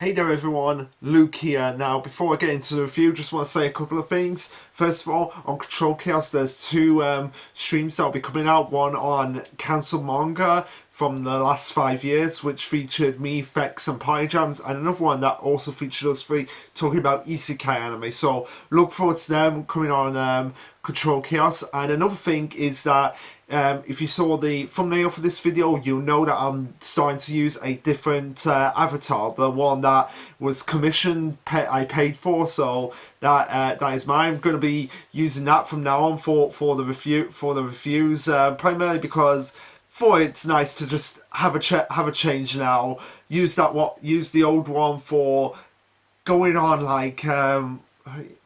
Hey there everyone, Luke here. Now before I get into the review, just want to say a couple of things. First of all, on Control Chaos there's two streams that will be coming out. One on cancelled manga from the last 5 years, which featured me, Fex and Pyjams, and another one that also featured us three talking about isekai anime. So look forward to them coming on Control Chaos. And another thing is that if you saw the thumbnail for this video, you'll know that I'm starting to use a different avatar, the one that was commissioned, I paid for, so that is mine. I'm going to be using that from now on for the reviews, primarily because it's nice to just have a change now. Use the old one for going on like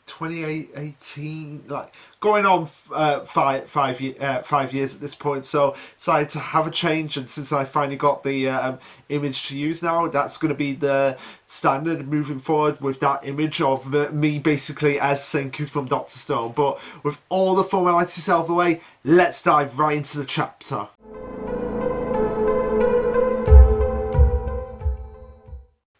2018, like going on 5 years at this point. So decided to have a change, and since I finally got the image to use now, that's going to be the standard moving forward, with that image of me basically as Senku from Dr. Stone. But with all the formalities out of the way, let's dive right into the chapter.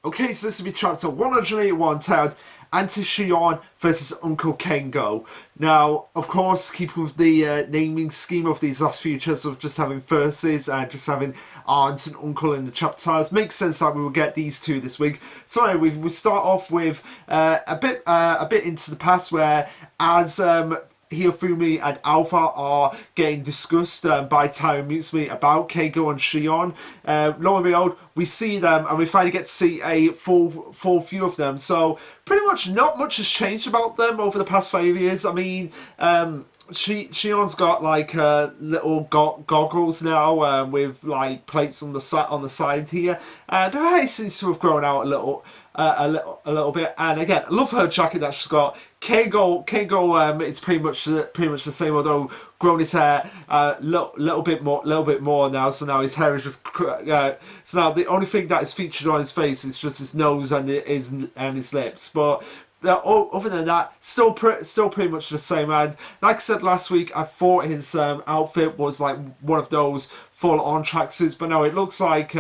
Okay, so this will be chapter 181, titled Anti-Shion versus Uncle Kengo. Now, of course, keeping with the naming scheme of these last few chapters of just having verses and just having aunt and uncle in the chapter titles, makes sense that we will get these two this week. So anyway, we start off with a bit into the past, where as Hiyofumi and Alpha are getting discussed by Taira Mutsumi about Keigo and Shion. Lo and behold, we see them and we finally get to see a full view of them. So pretty much not much has changed about them over the past 5 years. I mean, Shion's got like little goggles now with like plates on the side here, and her hair seems to have grown out a little bit. And again, I love her jacket that she's got. Keigo, it's pretty much the same, although grown his hair little bit more now. So now his hair is just so now the only thing that is featured on his face is just his nose and his lips. But other than that, still pretty much the same. And like I said last week, I thought his outfit was like one of those full-on tracksuits, but no, it looks like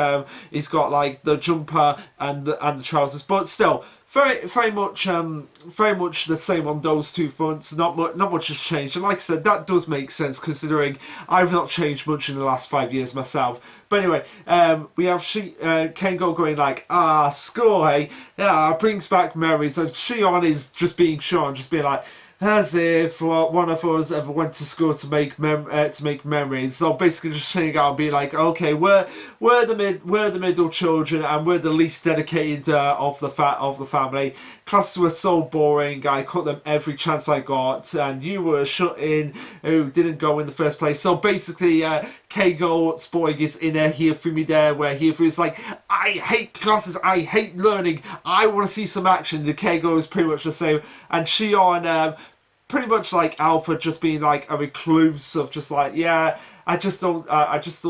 he's got like the jumper and the trousers. But still, very much the same on those two fronts. Not much has changed, and like I said, that does make sense considering I've not changed much in the last 5 years myself. But anyway, we have Kengo going like, school, hey, yeah, brings back memories, and Shion is just being Shion, just being like, as if one of us ever went to school to make memories. So basically, just chilling out and being like, okay, we're the middle children, and we're the least dedicated of the family. Classes were so boring. I cut them every chance I got, and you were shut in who didn't go in the first place. So basically, Keigo spoiling his inner Hiyofumi there, where Hiyofumi's like, I hate classes, I hate learning, I want to see some action. The Keigo is pretty much the same, and Shion, pretty much like Alpha, just being like a recluse of just like, yeah, I just don't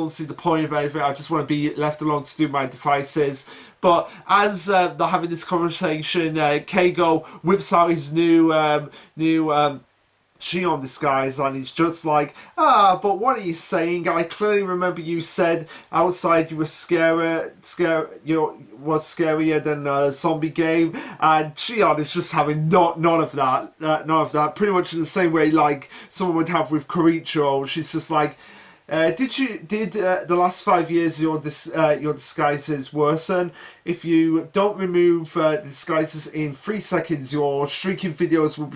see the point of anything. I just want to be left alone to do my devices. But as they're having this conversation, Keigo whips out his new Shion disguise, and he's just like, but what are you saying? I clearly remember you said outside you were scarier than a zombie game, and Shion is just having none of that. Pretty much in the same way like someone would have with Koricho. She's just like, did the last 5 years your disguises worsen? If you don't remove the disguises in 3 seconds, your streaking videos will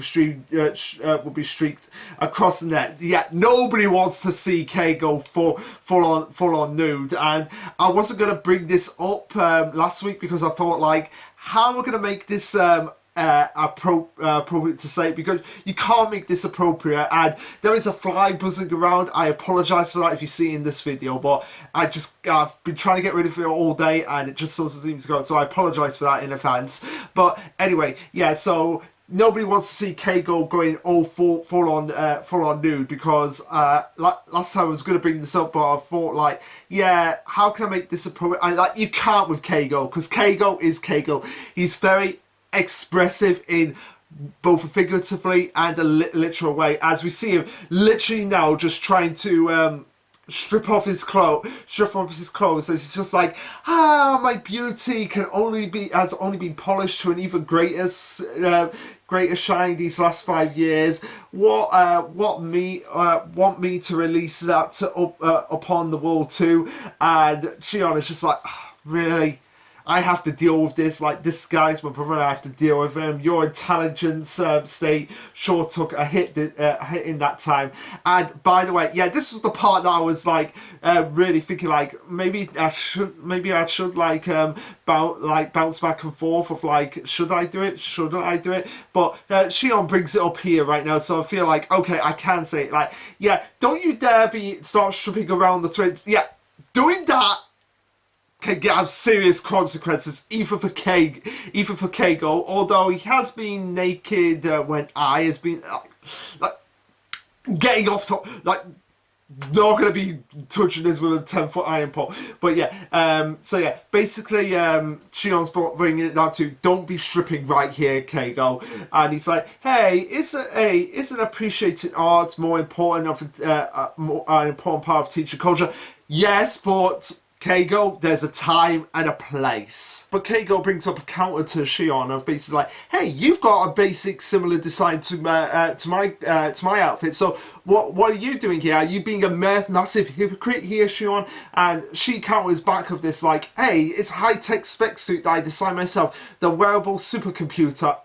be streaked across the net. Yeah, nobody wants to see Keigo full on nude, and I wasn't gonna bring this up last week because I thought like, how am I gonna make this appropriate to say, because you can't make this appropriate, and there is a fly buzzing around. I apologise for that if you see in this video, but I've been trying to get rid of it all day and it just doesn't seem to go, so I apologise for that in advance. But anyway, yeah, so nobody wants to see Keigo going all full on nude, because last time I was going to bring this up, but I thought like, yeah, how can I make this appropriate? And like, you can't with Keigo, because Keigo is Keigo. He's very expressive in both a figuratively and a literal way, as we see him literally now just trying to strip off his clothes. It's just like, ah, my beauty has only been polished to an even greater shine these last 5 years. Want me to release that upon the world too? And Shion is just like, oh, really? I have to deal with this. Like, this guy's my brother. I have to deal with him. Your intelligence state sure took a hit in that time. And by the way, yeah, this was the part that I was like really thinking like maybe I should like bounce back and forth of like, should I do it? Shouldn't I do it? But Shion brings it up here right now, so I feel like, okay, I can say it. Like, yeah, don't you dare start stripping around the twins. Yeah, doing that can have serious consequences, even for Keigo, although he has been naked when I has been like getting off top, like not going to be touching this with a 10-foot iron pot. But yeah, so yeah, basically Shion's bringing it down to, don't be stripping right here, Keigo. And he's like, hey, isn't appreciating art more important an important part of teacher culture? Yes, but Keigo, there's a time and a place. But Keigo brings up a counter to Shion of basically like, hey, you've got a basic similar design to my outfit, so what are you doing here? Are you being a massive hypocrite here, Shion? And she counters back of this like, hey, it's a high-tech spec suit that I designed myself, the wearable supercomputer.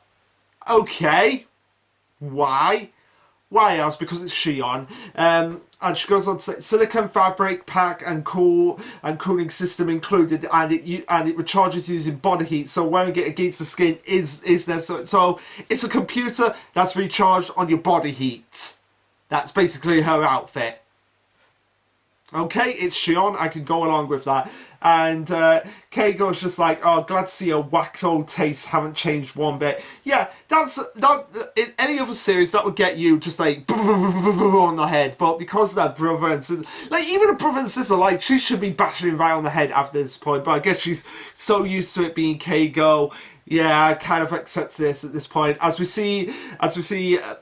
Okay, why? Why else? Because it's Shion. And she goes on to say, silicon fabric pack and cooling system included, and it recharges using body heat. So wearing it against the skin is necessary. So it's a computer that's recharged on your body heat. That's basically her outfit. Okay, it's Shion, I can go along with that. And Keigo's just like, oh, glad to see your wacko tastes haven't changed one bit. Yeah, that in any other series that would get you just like on the head, but because they're brother and sister, like even a brother and sister, like she should be bashing right on the head after this point. But I guess she's so used to it being Keigo. Yeah, I kind of accept this at this point. As we see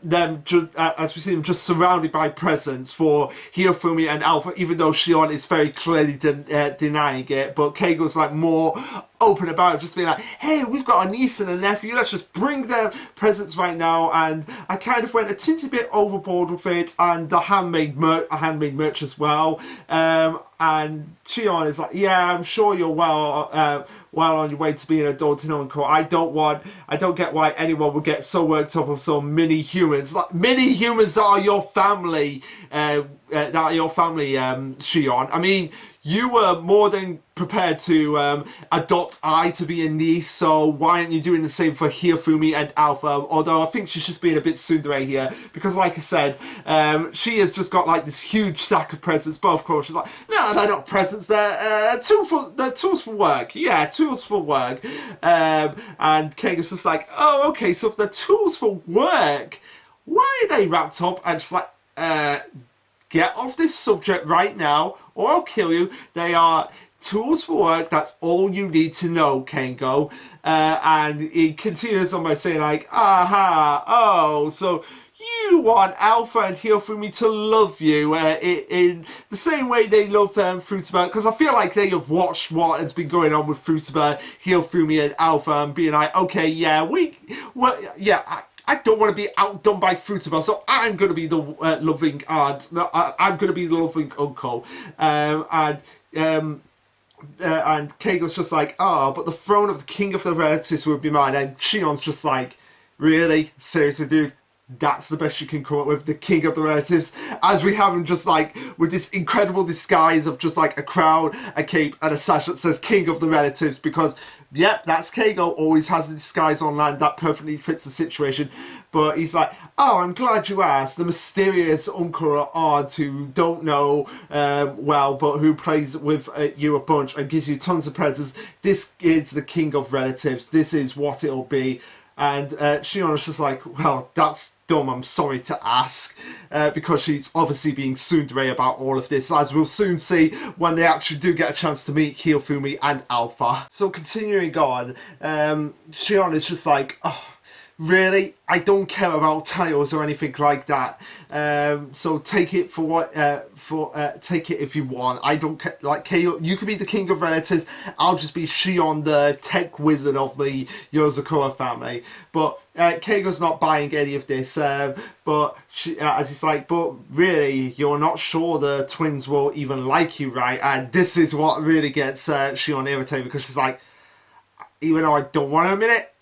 them just surrounded by presents for Hiyofumi and Alpha, even though Shion is very clearly denying it. But Keigo's like more open about it, just being like, hey, we've got a niece and a nephew, let's just bring them presents right now. And I kind of went a tinty bit overboard with it, and the handmade merch as well. And Shion is like, yeah, I'm sure you're well on your way to being an adult in uncle. I don't get why anyone would get so worked up of some mini humans. Like, mini humans are your family, Shion. I mean, you were more than prepared to adopt I to be a niece, so why aren't you doing the same for Hiyofumi and Alpha? Although I think she's just being a bit tsundere here, because like I said, she has just got like this huge stack of presents, but of course she's like, no, they're not presents, they're tools for work. Yeah, tools for work. And Keigo's just like, oh, okay, so if they're tools for work, why are they wrapped up? And just like, get off this subject right now, or I'll kill you. They are tools for work, that's all you need to know, Keigo. And he continues on by saying like, aha, oh, so you want Alpha and Hiyofumi to love you in the same way they love Futaba, because I feel like they have watched what has been going on with Futaba, Hiyofumi and Alpha, and being like, okay, yeah, I don't want to be outdone by Futaba, so I'm going to be the loving aunt. I'm going to be the loving uncle. And Keigo's just like, oh, but the throne of the king of the relatives would be mine. And Shion's just like, really? Seriously, dude? That's the best you can come up with, the king of the relatives, as we have him just like with this incredible disguise of just like a crown, a cape, and a sash that says king of the relatives, because yep, that's Keigo, always has a disguise on land that perfectly fits the situation. But he's like, oh, I'm glad you asked. The mysterious uncle or aunt who don't know well, but who plays with you a bunch and gives you tons of presents. This is the king of relatives. This is what it'll be. And Shion is just like, well, that's dumb, I'm sorry to ask, because she's obviously being tsundere about all of this, as we'll soon see when they actually do get a chance to meet Hiyofumi and Alpha. So continuing on, Shion is just like, oh, really, I don't care about titles or anything like that. So take it for what take it if you want. I don't care. Like Keigo, you could be the king of relatives. I'll just be Shion, the tech wizard of the Yozakura family. But Keigo's not buying any of this. But as it's like, but really, you're not sure the twins will even like you, right? And this is what really gets Shion irritated, because she's like, even though I don't want to admit it,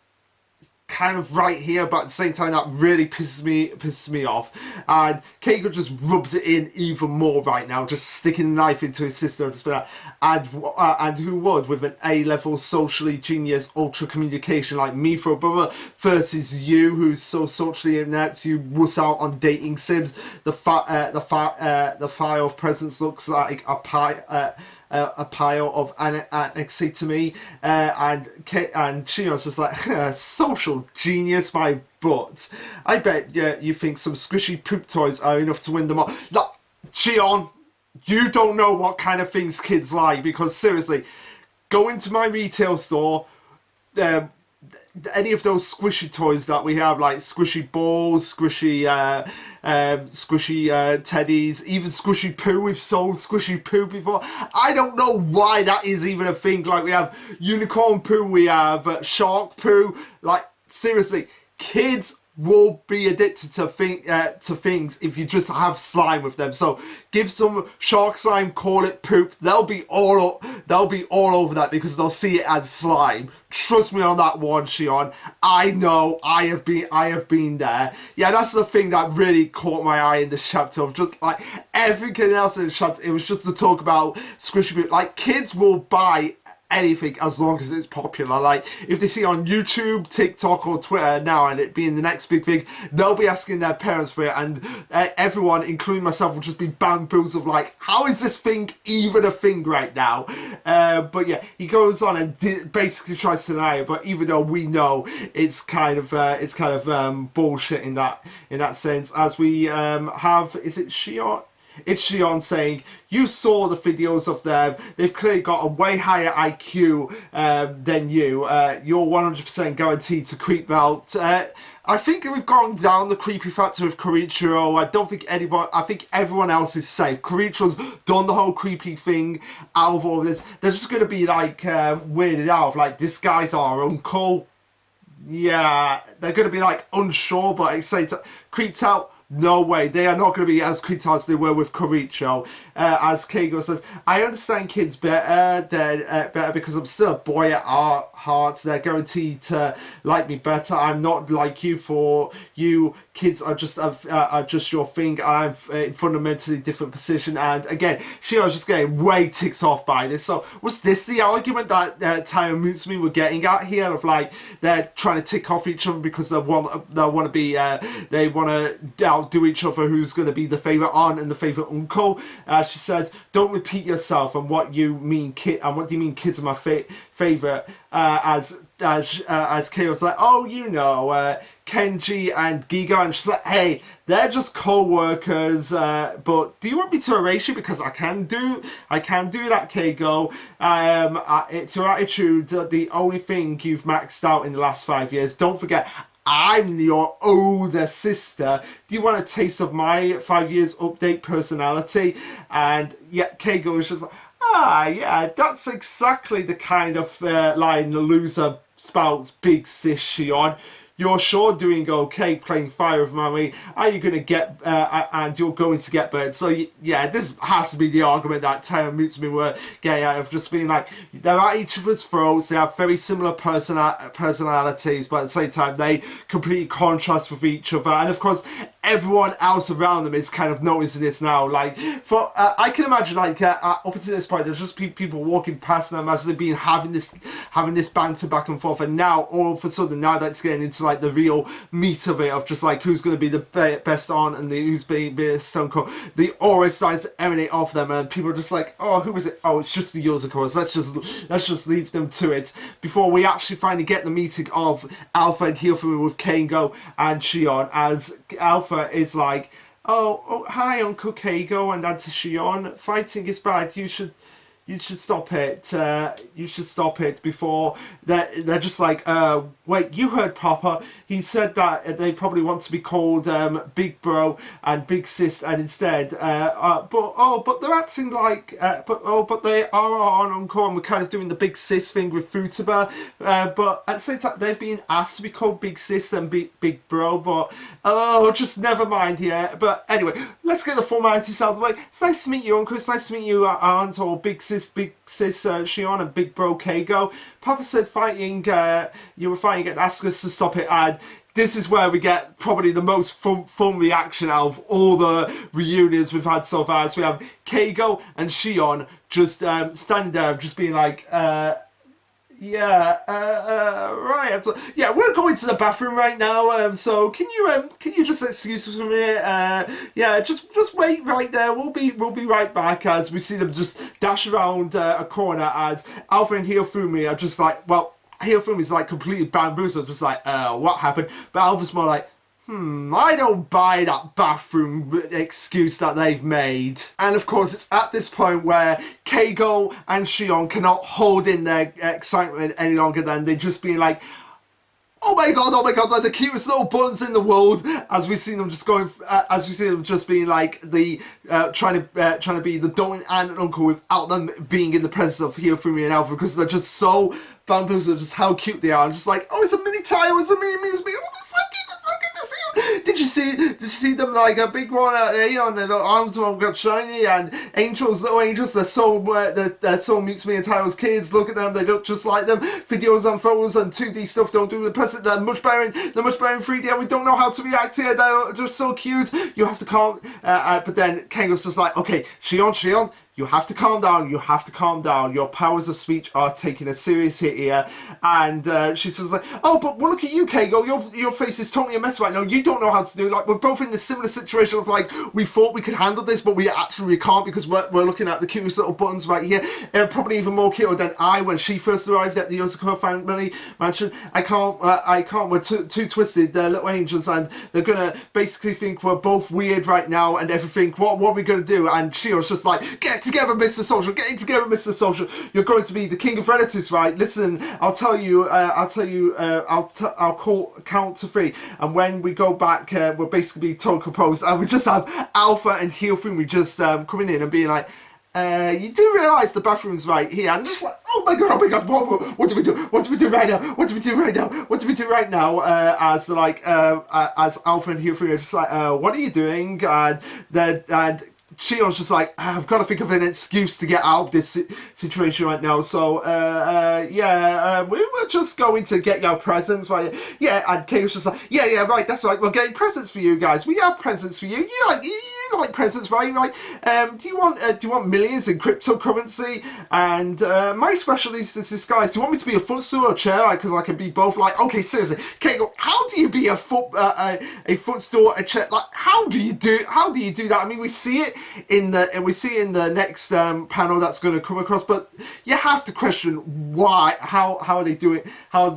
kind of right here, but at the same time that really pisses me off. And Keigo just rubs it in even more right now, just sticking the knife into his sister and just like that. And who would, with an A-level socially genius ultra communication like me for a brother, versus you, who's so socially inept, you wuss out on dating sims. The file of presents looks like a pile of annex to me, and Shion's just like, social genius, my butt. I bet you think some squishy poop toys are enough to win them all. Like, Shion, you don't know what kind of things kids like, because seriously, go into my retail store, any of those squishy toys that we have, like squishy balls, squishy teddies, even squishy poo. We've sold squishy poo before. I don't know why that is even a thing. Like, we have unicorn poo, we have shark poo. Like, seriously, kids will be addicted to things if you just have slime with them. So give some shark slime, call it poop. They'll be all over that, because they'll see it as slime. Trust me on that one, Shion. I know, I have been there. Yeah, that's the thing that really caught my eye in this chapter, of just like everything else in the chapter. It was just to talk about squishy poop. Like, kids will buy anything as long as it's popular. Like, if they see on YouTube, TikTok or Twitter now, and it being the next big thing, they'll be asking their parents for it, and everyone, including myself, will just be bamboozled, like, how is this thing even a thing right now? But yeah, he goes on and basically tries to deny it, but even though we know it's kind of bullshit in that sense, as we have, is it Shion? It's Shion saying, you saw the videos of them, they've clearly got a way higher IQ than you. You're 100% guaranteed to creep out. I think we've gone down the creepy factor with Korichiro. I think everyone else is safe. Korichiro's done the whole creepy thing out of all of this. They're just going to be like weirded out, like, this guy's our uncle. Yeah, they're going to be like unsure, but it's creeped out. No way, they are not going to be as creeped out as they were with Koricho. As Keigo says, I understand kids better because I'm still a boy at heart. They're guaranteed to like me better. I'm not like you. For you, kids are just your thing. I'm in fundamentally different position. And again, Shio's just getting way ticked off by this. So was this the argument that Taiyo and Mutsumi were getting at here, of like they're trying to tick off each other because they want to outdo each other, who's going to be the favourite aunt and the favourite uncle? She says, don't repeat yourself, and what do you mean kids are my favourite? As Keiro's like, oh, you know, Kenji and Giga, and she's like, hey, they're just co-workers, but do you want me to erase you? Because I can do that, Keigo. It's your attitude, the only thing you've maxed out in the last 5 years. Don't forget, I'm your older sister. Do you want a taste of my 5 years update personality? And yeah, Keigo is just like, yeah, that's exactly the kind of line the loser spouts big sis Shion. You're sure doing okay playing Fire with Mommy. Are you going to get, and you're going to get burned? So, yeah, this has to be the argument that Taiyo and Mutsumi were getting out of, just being like, they're at each other's throats, they have very similar personalities, but at the same time, they completely contrast with each other. And of course, everyone else around them is kind of noticing this now. Like, I can imagine, like, up until this point, there's just people walking past them as they've been having this banter back and forth, and now, all of a sudden, now that it's getting into like the real meat of it, of just like who's going to be the best aunt and who's being best uncle, the aura starts to emanate off them, and people are just like, oh, who is it? Oh, it's just the Yozakuras. Let's just leave them to it, before we actually finally get the meeting of Alpha and Hyofumu with Keigo and Shion, as Alpha is like, oh, hi, Uncle Keigo and Auntie Shion, fighting is bad. You should you should stop it. You should stop it before they're just like, wait, you heard Papa. He said that they probably want to be called Big Bro and Big Sis, and instead, but they're acting like, but they are an uncle, and we're kind of doing the Big Sis thing with Futaba. But at the same time, they've been asked to be called Big Sis and Big Bro, but just never mind here. But anyway, let's get the formalities out of the way. It's nice to meet you, Uncle. It's nice to meet you, Aunt, or Big Sis Shion, and Big Bro Keigo. Papa said you were fighting and asked us to stop it, and this is where we get probably the most fun reaction out of all the reunions we've had so far. So we have Keigo and Shion just standing there, just being like, right. So, yeah, we're going to the bathroom right now. So can you just excuse us from here? Yeah, just wait right there. We'll be right back as we see them just dash around a corner, as Alpha and Hiyofumi are just like, well, Hiyofumi's like completely bamboozled, just like, what happened? But Alpha's more like, I don't buy that bathroom excuse that they've made. And of course, it's at this point where Keigo and Shion cannot hold in their excitement any longer than they just being like, oh my god, they're the cutest little buns in the world, as we see them just going, as we see them just being like the, trying to be the dominant aunt and uncle without them being in the presence of Hiyofumi and Alpha, because they're just so bamboozled just how cute they are. I'm just like, oh, it's a mini Tayo, it's a mini Muse, oh, that's so cute, that's so cute to see you. Did you see them like a big one out there, and their arms all got shiny, and little angels, they're so Mutsu and Tayo's kids. Look at them, they look just like them. Videos and photos and 2D stuff don't do the present. They're much better in 3D, and we don't know how to react here. They're just so cute. You have to calm. But then Kengo's just like, okay, Shion, you have to calm down. You have to calm down. Your powers of speech are taking a serious hit here. And she's just like, oh, but well, look at you, Keigo. Your face is totally a mess right now. You don't know how to do it. Like, we're both in this similar situation of like, we thought we could handle this, but we actually can't, because we're looking at the cutest little buttons right here. Probably even more cute than when she first arrived at the Yozakura family mansion. I can't. We're too twisted. They're little angels, and they're gonna basically think we're both weird right now and everything. What are we gonna do? And Shio's just like, get together, Mr. Social. Get it together, Mr. Social. You're going to be the king of relatives, right? Listen, I'll count to 3, and when we go back, we'll basically be total composed, and we just have Alpha and Hiyofumi just coming in and being like, you do realise the bathroom's right here, and just like, oh my god, what do we do? What do we do right now? What do we do right now? What do we do right now? As like, as Alpha and Hiyofumi are just like, what are you doing? And Shion's just like, I've got to think of an excuse to get out of this situation right now. So, we were just going to get your presents, right? Yeah, and Keigo's just like, yeah, right, that's right. We're getting presents for you guys. We have presents for you. You like presents, right? Like, do you want millions in cryptocurrency? And my specialty is this disguise. Do you want me to be a footstool or a chair? Because I can be both. Like, okay, seriously, Keigo, how do you be a footstool, a chair? Like, how do you do that? I mean, we see it in the next panel that's going to come across, but you have to question why, how are they doing, how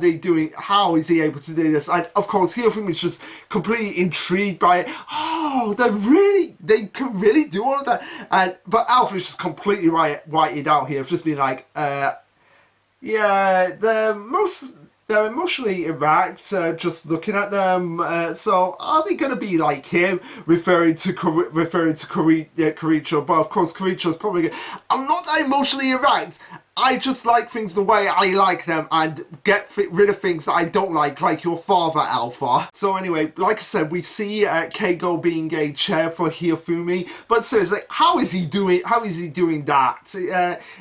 is he able to do this? And of course, Hiyofumi's just completely intrigued by it. Oh, they can really do all of that. But Alpha's just completely whited out here, just being like, they're emotionally erect, just looking at them. So are they going to be like him, referring to Karicho? But of course, Karicho's probably going, I'm not that emotionally erect. I just like things the way I like them and get rid of things that I don't like your father, Alpha. So anyway, like I said, we see Keigo being a chair for Hiyofumi, but seriously, how is he doing that?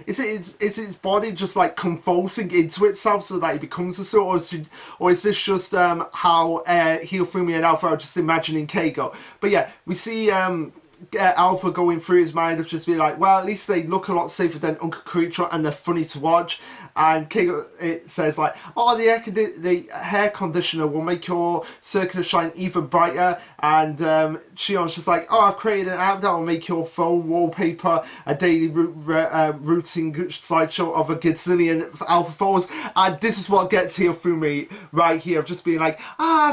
Is his body just like convulsing into itself so that he becomes a sort, or is this just how Hiyofumi and Alpha are just imagining Keigo? But yeah, we see Alpha going through his mind of just being like, well, at least they look a lot safer than Uncle Karicho, and they're funny to watch. And Keigo, it says like, oh, the hair conditioner will make your circular shine even brighter. And Shion's just like, oh, I've created an app that will make your phone wallpaper a daily routine slideshow of a gazillion Alpha photos. And this is what gets Hiyofumi right here, of just being like,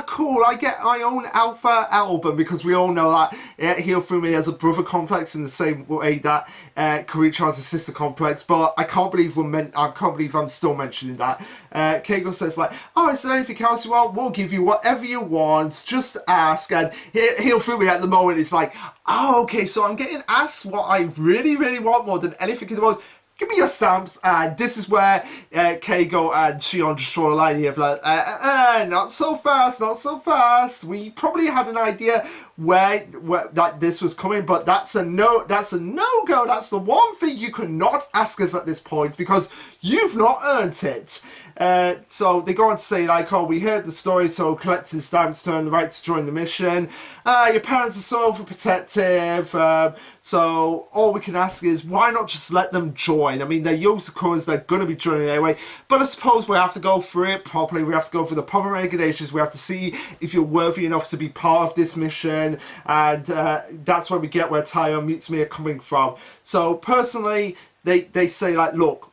cool, I own Alpha album, because we all know that Hiyofumi has a brother complex in the same way that Karicho has a sister complex, but I can't believe I'm still mentioning that. Keigo says like, oh, is there anything else you want? We'll give you whatever you want, just ask. And he'll feel me at the moment. It's like, oh, okay, so I'm getting asked what I really, really want more than anything in the world. Give me your stamps. And this is where Keigo and Shion just draw a line here of like, not so fast, not so fast. We probably had an idea where that this was coming, but that's a no-go. That's the one thing you cannot ask us at this point because you've not earned it. So they go on to say like, oh, we heard the story, so collecting stamps to earn the right to join the mission. Your parents are so overprotective, so all we can ask is why not just let them join? I mean, they're Yozakuras, they're going to be joining anyway, but I suppose we have to go through it properly. We have to go through the proper regulations. We have to see if you're worthy enough to be part of this mission, and that's where we get where Taiyo meets me are coming from. So personally, they say like, look,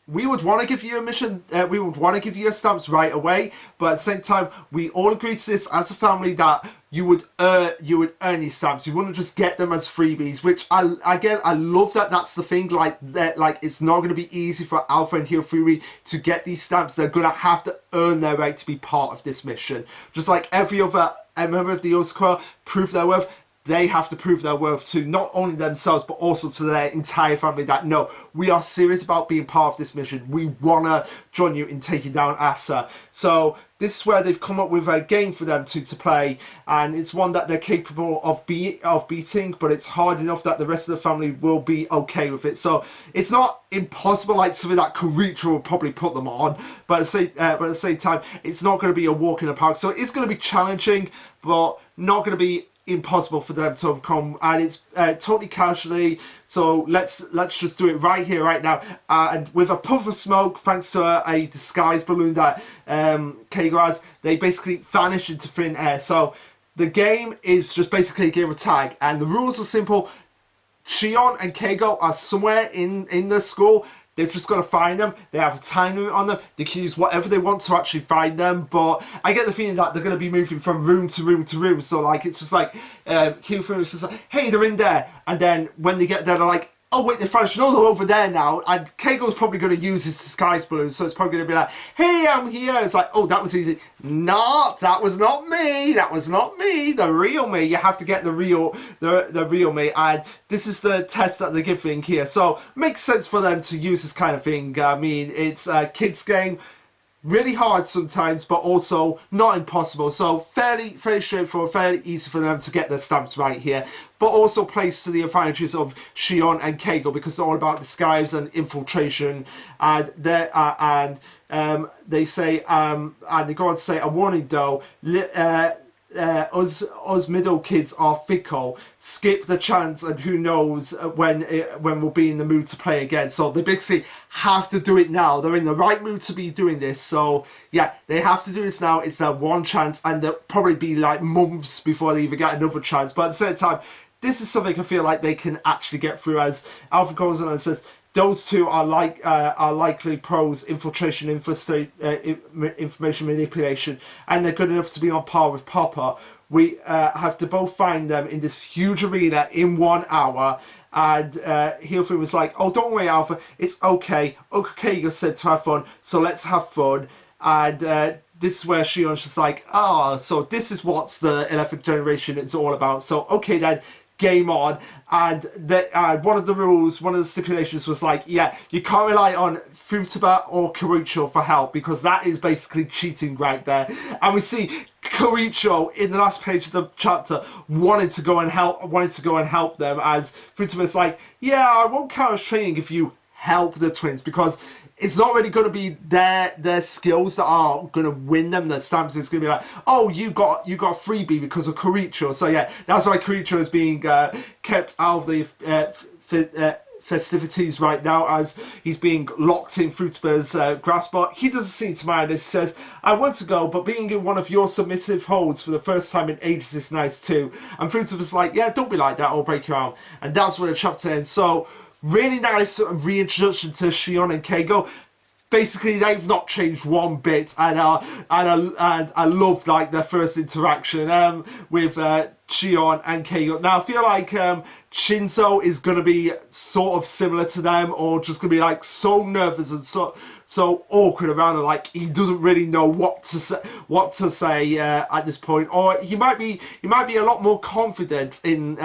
we would want to give you a mission, we would want to give you your stamps right away, but at the same time, we all agreed to this as a family that you would earn your stamps. You wouldn't just get them as freebies, which I love that that's the thing, like it's not going to be easy for Alpha and Hirofumi to get these stamps. They're going to have to earn their right to be part of this mission. Just like every other member of the Yozakura prove their worth, they have to prove their worth to not only themselves but also to their entire family that no, we are serious about being part of this mission. We want to join you in taking down Asa. So this is where they've come up with a game for them to play, and it's one that they're capable of beating, but it's hard enough that the rest of the family will be okay with it. So it's not impossible like something that Karicho will probably put them on, but at the same time, it's not going to be a walk in the park. So it's going to be challenging, but not going to be impossible for them to overcome, and it's totally casually, so let's just do it right here, right now, and with a puff of smoke, thanks to a disguise balloon that Keigo has, they basically vanish into thin air. So the game is just basically a game of tag, and the rules are simple. Shion and Keigo are somewhere in the school. They've just got to find them. They have a time limit on them. They can use whatever they want to actually find them. But I get the feeling that they're going to be moving from room to room to room. So, like, it's just like, Hirofumi is just like, hey, they're in there. And then when they get there, they're like, oh, wait, they're vanished. No, they're over there now. And Keigo's probably going to use his disguise balloon. So it's probably going to be like, hey, I'm here. It's like, oh, that was easy. No, that was not me. That was not me. The real me. You have to get the real me. And this is the test that they're giving here. So makes sense for them to use this kind of thing. I mean, it's a kid's game. Really hard sometimes, but also not impossible. So fairly straightforward, fairly easy for them to get their stamps right here. But also plays to the advantages of Shion and Keigo because they're all about disguise and infiltration. And they say, and they go on to say, a warning though. Us middle kids are fickle. Skip the chance, and who knows when we'll be in the mood to play again. So they basically have to do it now. They're in the right mood to be doing this. So yeah, they have to do this now. It's their one chance, and they'll probably be like months before they even get another chance. But at the same time, this is something I feel like they can actually get through. As Alpha goes on and says, those two are likely pros: infiltration, information manipulation, and they're good enough to be on par with Papa. We have to both find them in this huge arena in 1 hour. And Hirofumi was like, "Oh, don't worry, Alpha. It's okay. Keigo said to have fun, so let's have fun." And this is where Shion's just like, "Oh, so this is what the 11th generation is all about. So okay then." Game on. And one of the rules, one of the stipulations was like, yeah, you can't rely on Futaba or Karicho for help because that is basically cheating right there. And we see Karicho in the last page of the chapter wanted to go and help them, as Futaba's like, yeah, I won't count as training if you help the twins because it's not really going to be their skills that are going to win them the stamps. It's going to be like, oh, you got freebie because of Karicho. So yeah, that's why Karicho is being kept out of the festivities right now, as he's being locked in Futaba's grasp. But he doesn't seem to mind. He says, I want to go, but being in one of your submissive holds for the first time in ages is nice too. And Futaba's like, yeah, don't be like that, I'll break your arm. And that's where the chapter ends. So really nice sort of reintroduction to Shion and Keigo. basically they've not changed one bit, and I loved like their first interaction with Shion and Keigo. Now I feel like Shinzo is going to be sort of similar to them, or just going to be like so nervous and so awkward around it, like he doesn't really know what to say at this point. Or he might be a lot more confident in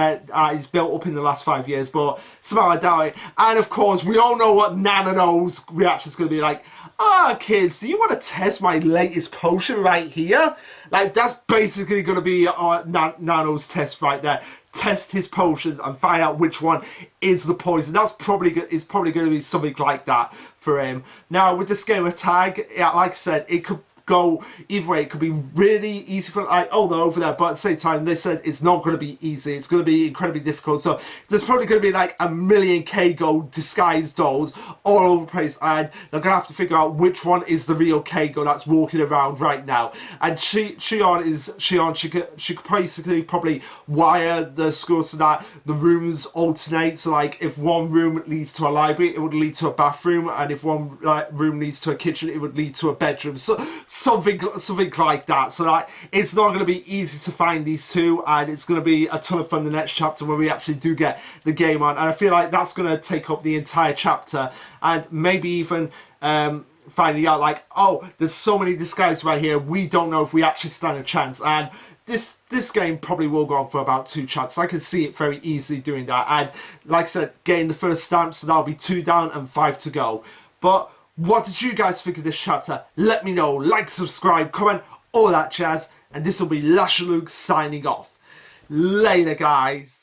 he's built up in the last 5 years, but somehow I doubt it. And of course we all know what Nano's reaction is going to be like. Ah, kids, do you want to test my latest potion right here? Like, that's basically going to be Nano's test right there. Test his potions and find out which one is the poison. That's probably going to be something like that for him. Now, with this game of tag, yeah, like I said, it could go either way. It could be really easy for like, oh, they're over there, but at the same time they said it's not going to be easy. It's going to be incredibly difficult. So there's probably going to be like a million Keigo disguised dolls all over the place, and they're going to have to figure out which one is the real Keigo that's walking around right now. And Shion, she could basically probably wire the schools so that the rooms alternate. So like if one room leads to a library, it would lead to a bathroom, and if one room leads to a kitchen, it would lead to a bedroom. So something like that, so that it's not going to be easy to find these two, and it's going to be a ton of fun the next chapter when we actually do get the game on. And I feel like that's going to take up the entire chapter, and maybe even finding out like, oh, there's so many disguises right here, we don't know if we actually stand a chance. And this game probably will go on for about 2 chapters. I can see it very easily doing that, and like I said, getting the first stamp, so that'll be 2 down and 5 to go. But what did you guys think of this chapter? Let me know. Like, subscribe, comment, all that jazz. And this will be Lasherluke signing off. Later, guys.